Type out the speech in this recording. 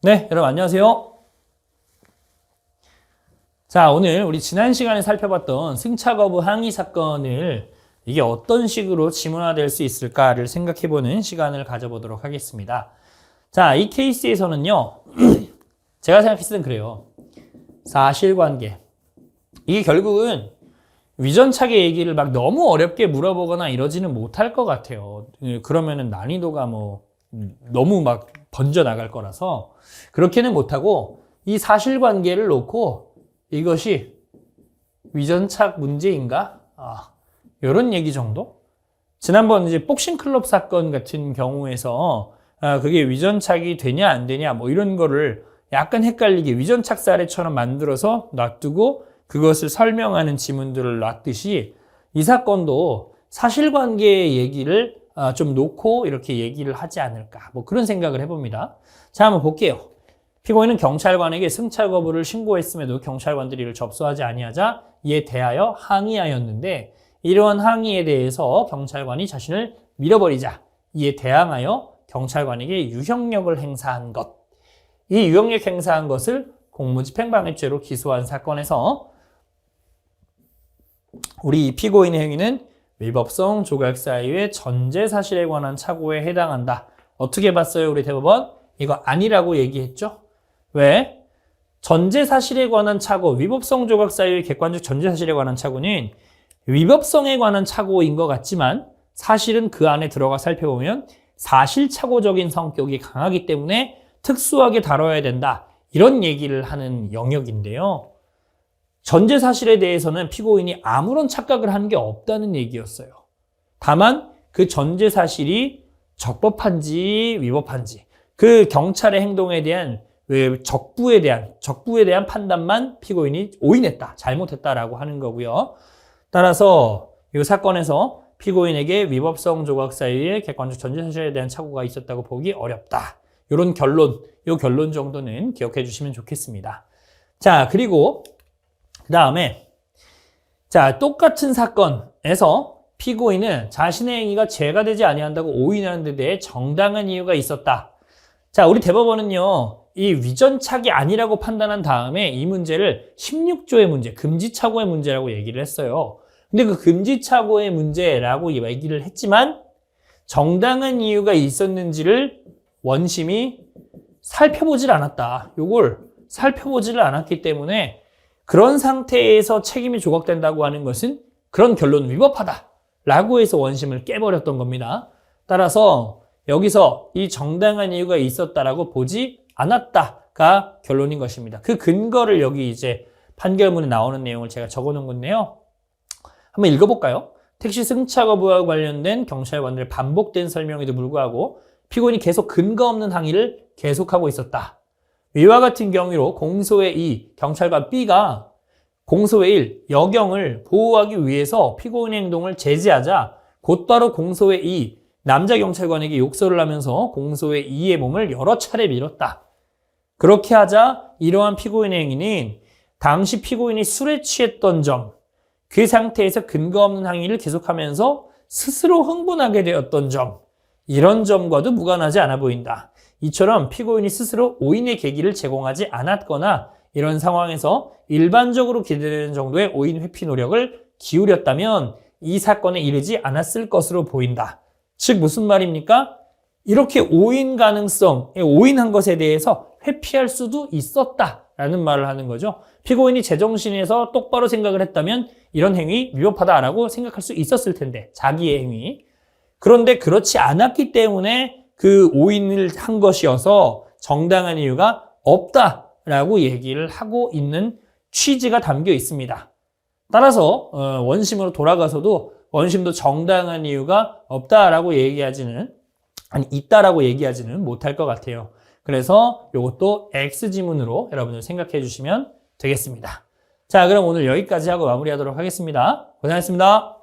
네, 여러분 안녕하세요. 자, 오늘 우리 지난 시간에 살펴봤던 승차 거부 항의 사건을 이게 어떤 식으로 지문화될 수 있을까를 생각해보는 시간을 가져보도록 하겠습니다. 자, 이 케이스에서는요, 제가 생각했을 땐 그래요. 사실관계. 이게 결국은 위전착의 얘기를 막 너무 어렵게 물어보거나 이러지는 못할 것 같아요. 그러면은 난이도가 너무 막 번져나갈 거라서 그렇게는 못하고 이 사실관계를 놓고 이것이 위전착 문제인가? 이런 얘기 정도? 지난번 이제 복싱클럽 사건 같은 경우에서 그게 위전착이 되냐 안 되냐 이런 거를 약간 헷갈리게 위전착 사례처럼 만들어서 놔두고 그것을 설명하는 지문들을 놨듯이 이 사건도 사실관계의 얘기를 좀 놓고 이렇게 얘기를 하지 않을까 그런 생각을 해봅니다. 자, 한번 볼게요. 피고인은 경찰관에게 승차 거부를 신고했음에도 경찰관들이 이를 접수하지 아니하자 이에 대하여 항의하였는데 이러한 항의에 대해서 경찰관이 자신을 밀어버리자 이에 대항하여 경찰관에게 유형력을 행사한 것. 이 유형력 행사한 것을 공무집행방해죄로 기소한 사건에서 우리 이 피고인의 행위는 위법성 조각 사유의 전제 사실에 관한 착오에 해당한다. 어떻게 봤어요, 우리 대법원? 이거 아니라고 얘기했죠? 왜? 전제 사실에 관한 착오, 위법성 조각 사유의 객관적 전제 사실에 관한 착오는 위법성에 관한 착오인 것 같지만 사실은 그 안에 들어가 살펴보면 사실착오적인 성격이 강하기 때문에 특수하게 다뤄야 된다. 이런 얘기를 하는 영역인데요. 전제 사실에 대해서는 피고인이 아무런 착각을 한 게 없다는 얘기였어요. 다만 그 전제 사실이 적법한지 위법한지 그 경찰의 행동에 대한 적부에 대한 판단만 피고인이 오인했다, 잘못했다라고 하는 거고요. 따라서 이 사건에서 피고인에게 위법성 조각 사유의 객관적 전제 사실에 대한 착오가 있었다고 보기 어렵다. 이런 결론, 이 결론 정도는 기억해 주시면 좋겠습니다. 자, 그리고 그 다음에 똑같은 사건에서 피고인은 자신의 행위가 죄가 되지 아니한다고 오인하는 데 대해 정당한 이유가 있었다. 자, 우리 대법원은요, 이 위전착이 아니라고 판단한 다음에 이 문제를 16조의 문제, 금지착오의 문제라고 얘기를 했어요. 근데 그 금지착오의 문제라고 얘기를 했지만 정당한 이유가 있었는지를 원심이 살펴보질 않았다. 요걸 살펴보지를 않았기 때문에 그런 상태에서 책임이 조각된다고 하는 것은 그런 결론 위법하다라고 해서 원심을 깨버렸던 겁니다. 따라서 여기서 이 정당한 이유가 있었다라고 보지 않았다가 결론인 것입니다. 그 근거를 여기 이제 판결문에 나오는 내용을 제가 적어 놓은 건데요. 한번 읽어볼까요? 택시 승차 거부와 관련된 경찰관들의 반복된 설명에도 불구하고 피고인이 계속 근거 없는 항의를 계속하고 있었다. 위와 같은 경우로 공소의 2, 경찰관 B가 공소의 1, 여경을 보호하기 위해서 피고인의 행동을 제지하자 곧바로 공소의 2, 남자 경찰관에게 욕설을 하면서 공소의 2의 몸을 여러 차례 밀었다. 그렇게 하자 이러한 피고인의 행위는 당시 피고인이 술에 취했던 점, 그 상태에서 근거 없는 항의를 계속하면서 스스로 흥분하게 되었던 점, 이런 점과도 무관하지 않아 보인다. 이처럼 피고인이 스스로 오인의 계기를 제공하지 않았거나 이런 상황에서 일반적으로 기대되는 정도의 오인 회피 노력을 기울였다면 이 사건에 이르지 않았을 것으로 보인다. 즉 무슨 말입니까? 이렇게 오인 가능성, 오인한 것에 대해서 회피할 수도 있었다라는 말을 하는 거죠. 피고인이 제정신에서 똑바로 생각을 했다면 이런 행위 위법하다라고 생각할 수 있었을 텐데, 자기의 행위. 그런데 그렇지 않았기 때문에 그 오인을 한 것이어서 정당한 이유가 없다라고 얘기를 하고 있는 취지가 담겨 있습니다. 따라서 원심으로 돌아가서도 원심도 정당한 이유가 없다라고 있다라고 얘기하지는 못할 것 같아요. 그래서 이것도 X지문으로 여러분들 생각해 주시면 되겠습니다. 자, 그럼 오늘 여기까지 하고 마무리하도록 하겠습니다. 고생하셨습니다.